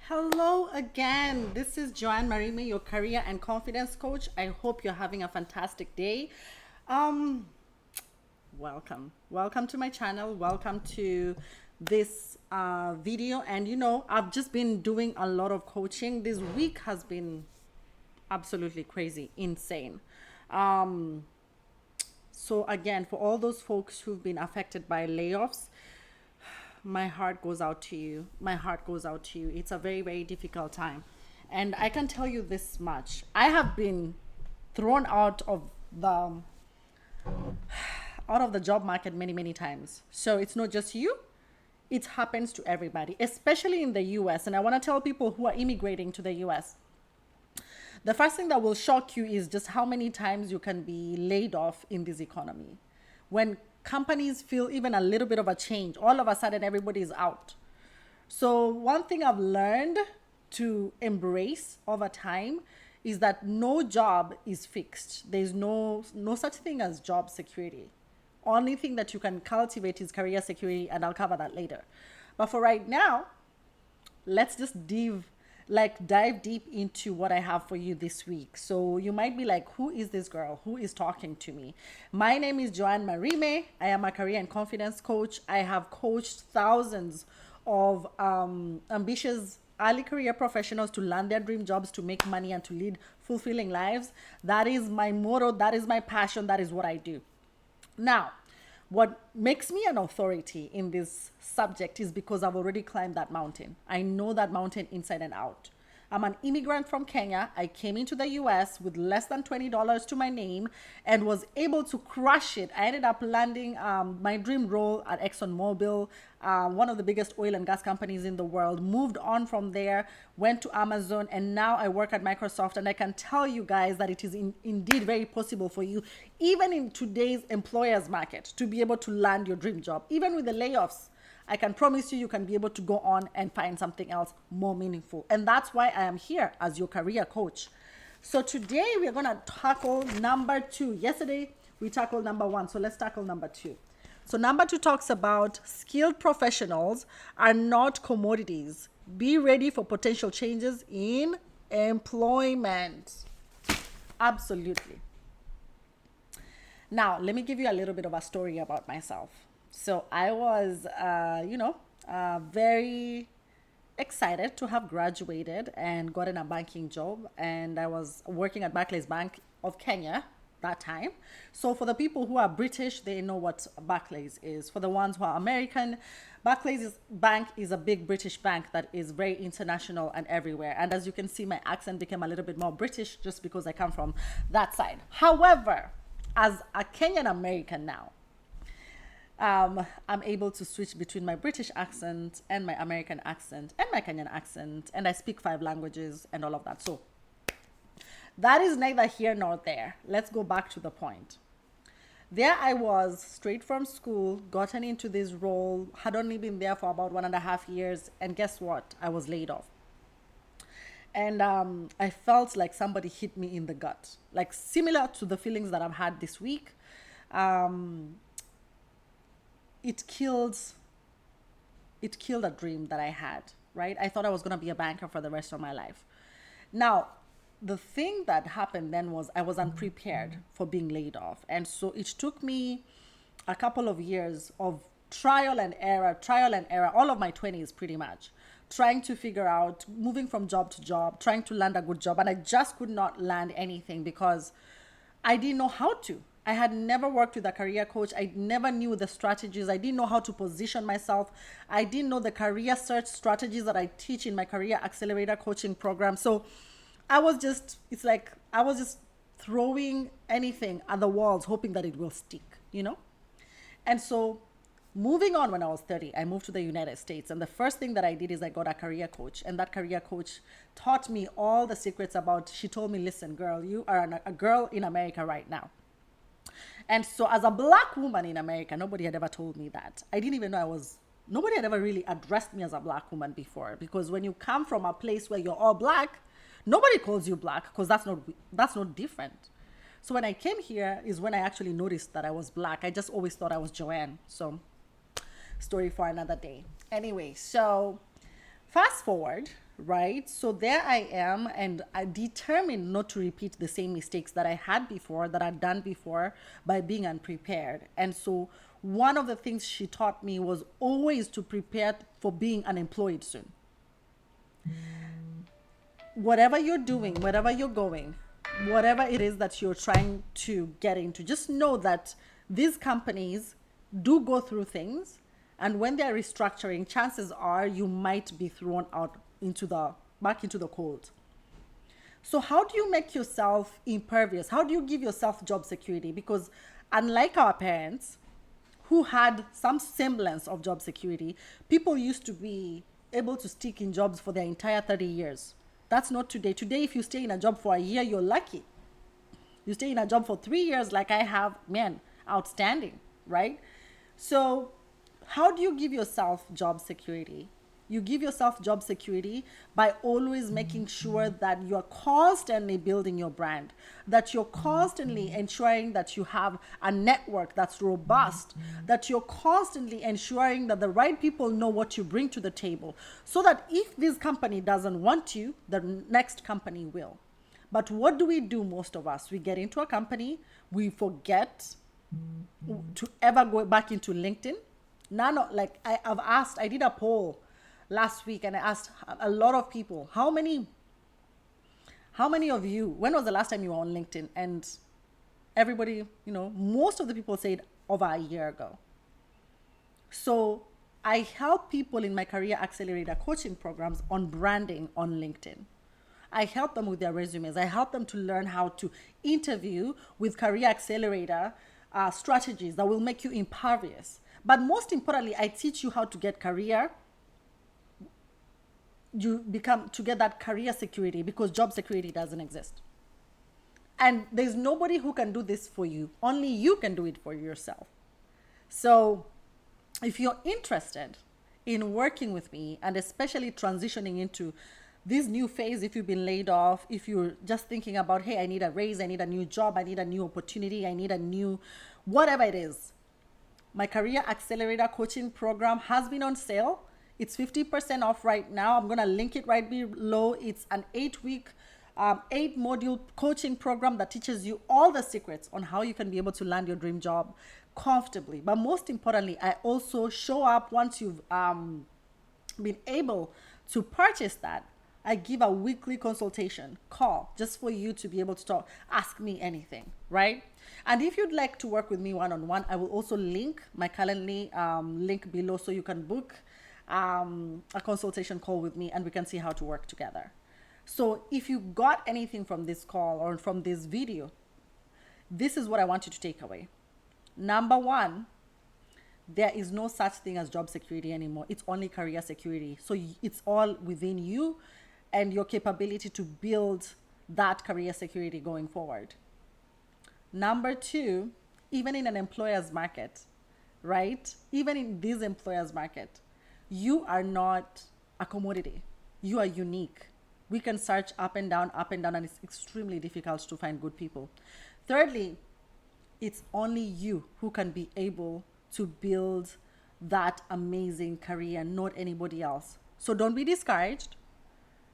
Hello again. This is Joanne Marime, your career and confidence coach. I hope you're having a fantastic day. Um, welcome to my channel. Welcome to this video. And I've just been doing a lot of coaching. This week has been absolutely crazy, insane. Um, so again, for all those folks who've been affected by layoffs, my heart goes out to you. My heart goes out to you. It's a very, very difficult time. And I can tell you this much. I have been thrown the out of the job market many, many times. So it's not just you. It happens to everybody, especially in the US. And I want to tell people who are immigrating to the US. The first thing that will shock you is just how many times you can be laid off in this economy. When companies feel even a little bit of a change, all of a sudden everybody's out. So one thing I've learned to embrace over time is that no job is fixed. There's no such thing as job security. Only thing that you can cultivate is career security, and I'll cover that later. But for right now, let's just dive deep into what I have for you this week. So you might be like, who is this girl? Who is talking to me? My name is Joanne Marime. I am a career and confidence coach. I have coached thousands of ambitious early career professionals to land their dream jobs, to make money, and to lead fulfilling lives. That is my motto. That is my passion. That is what I do. Now, what makes me an authority in this subject is because I've already climbed that mountain. I know that mountain inside and out. I'm an immigrant from Kenya. I came into the US with less than $20 to my name and was able to crush it. I ended up landing my dream role at ExxonMobil, one of the biggest oil and gas companies in the world. Moved on from there, went to Amazon, and now I work at Microsoft. And I can tell you guys that it is indeed very possible for you, even in today's employer's market, to be able to land your dream job. Even with the layoffs, I can promise you can be able to go on and find something else more meaningful. And that's why I am here as your career coach. So today we're going to tackle number 2. Yesterday we tackled number 1. So let's tackle number 2. So number 2 talks about skilled professionals are not commodities. Be ready for potential changes in employment. Absolutely. Now, let me give you a little bit of a story about myself. So I was, very excited to have graduated and gotten a banking job. And I was working at Barclays Bank of Kenya that time. So for the people who are British, they know what Barclays is. For the ones who are American, Bank is a big British bank that is very international and everywhere. And as you can see, my accent became a little bit more British just because I come from that side. However, as a Kenyan American now, I'm able to switch between my British accent and my American accent and my Kenyan accent, and I speak 5 languages and all of that. So that is neither here nor there. Let's go back to the point. There I was, straight from school, gotten into this role, had only been there for about 1.5 years, and guess what? I was laid off. And I felt like somebody hit me in the gut, like similar to the feelings that I've had this week. It killed a dream that I had, right? I thought I was going to be a banker for the rest of my life. Now, the thing that happened then was I was unprepared for being laid off. And so it took me a couple of years of trial and error, all of my 20s pretty much, trying to figure out, moving from job to job, trying to land a good job. And I just could not land anything because I didn't know how to. I had never worked with a career coach. I never knew the strategies. I didn't know how to position myself. I didn't know the career search strategies that I teach in my career accelerator coaching program. So I was just throwing anything at the walls, hoping that it will stick. And so moving on, when I was 30, I moved to the United States. And the first thing that I did is I got a career coach. And that career coach taught me all the secrets she told me, listen, girl, you are a girl in America right now. And so as a black woman in America, nobody had ever told me that. I didn't even know nobody had ever really addressed me as a black woman before. Because when you come from a place where you're all black, nobody calls you black because that's not different. So when I came here is when I actually noticed that I was black. I just always thought I was Joanne. So story for another day. Anyway, so fast forward, right? So there I am, and I determined not to repeat the same mistakes that I had before, that I'd done before, by being unprepared. And so one of the things she taught me was always to prepare for being unemployed soon. Whatever you're doing, wherever you're going, whatever it is that you're trying to get into, just know that these companies do go through things. And when they're restructuring, chances are you might be thrown out back into the cold. So how do you make yourself impervious? How do you give yourself job security? Because unlike our parents, who had some semblance of job security, people used to be able to stick in jobs for their entire 30 years. That's not today. Today, if you stay in a job for a year, you're lucky. You stay in a job for 3 years, like I have, man, outstanding, right? So, how do you give yourself job security? You give yourself job security by always making sure that you're constantly building your brand, that you're constantly ensuring that you have a network that's robust, that you're constantly ensuring that the right people know what you bring to the table, so that if this company doesn't want you, the next company will. But what do? Most of us, we get into a company, we forget to ever go back into LinkedIn. I did a poll last week, and I asked a lot of people, how many of you, when was the last time you were on LinkedIn? And everybody, most of the people said over a year ago. So I help people in my Career Accelerator coaching programs on branding on LinkedIn. I help them with their resumes. I help them to learn how to interview with Career Accelerator strategies that will make you impervious. But most importantly, I teach you how to get to get that career security, because job security doesn't exist. And there's nobody who can do this for you. Only you can do it for yourself. So if you're interested in working with me, and especially transitioning into this new phase, if you've been laid off, if you're just thinking about, hey, I need a raise, I need a new job, I need a new opportunity, I need a new whatever it is, my Career Accelerator coaching program has been on sale. It's 50% off right now. I'm going to link it right below. It's an 8-week, 8-module coaching program that teaches you all the secrets on how you can be able to land your dream job comfortably. But most importantly, I also show up once you've been able to purchase that. I give a weekly consultation call just for you to be able to ask me anything, right? And if you'd like to work with me one-on-one, I will also link my Calendly link below, so you can book a consultation call with me, and we can see how to work together. So if you got anything from this call or from this video, this is what I want you to take away. Number one, there is no such thing as job security anymore. It's only career security. So it's all within you and your capability to build that career security going forward. Number two, even in an employer's market, right? Even in this employer's market, you are not a commodity. You are unique. We can search up and down, and it's extremely difficult to find good people. Thirdly, it's only you who can be able to build that amazing career, not anybody else. So don't be discouraged.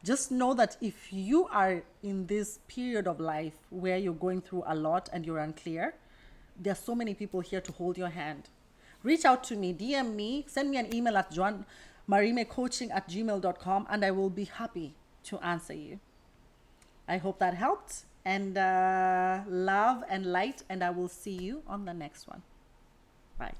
Just know that if you are in this period of life where you're going through a lot and you're unclear, there are so many people here to hold your hand. Reach out to me, DM me, send me an email at joannemarimecoaching@gmail.com, and I will be happy to answer you. I hope that helped, and love and light, and I will see you on the next one. Bye.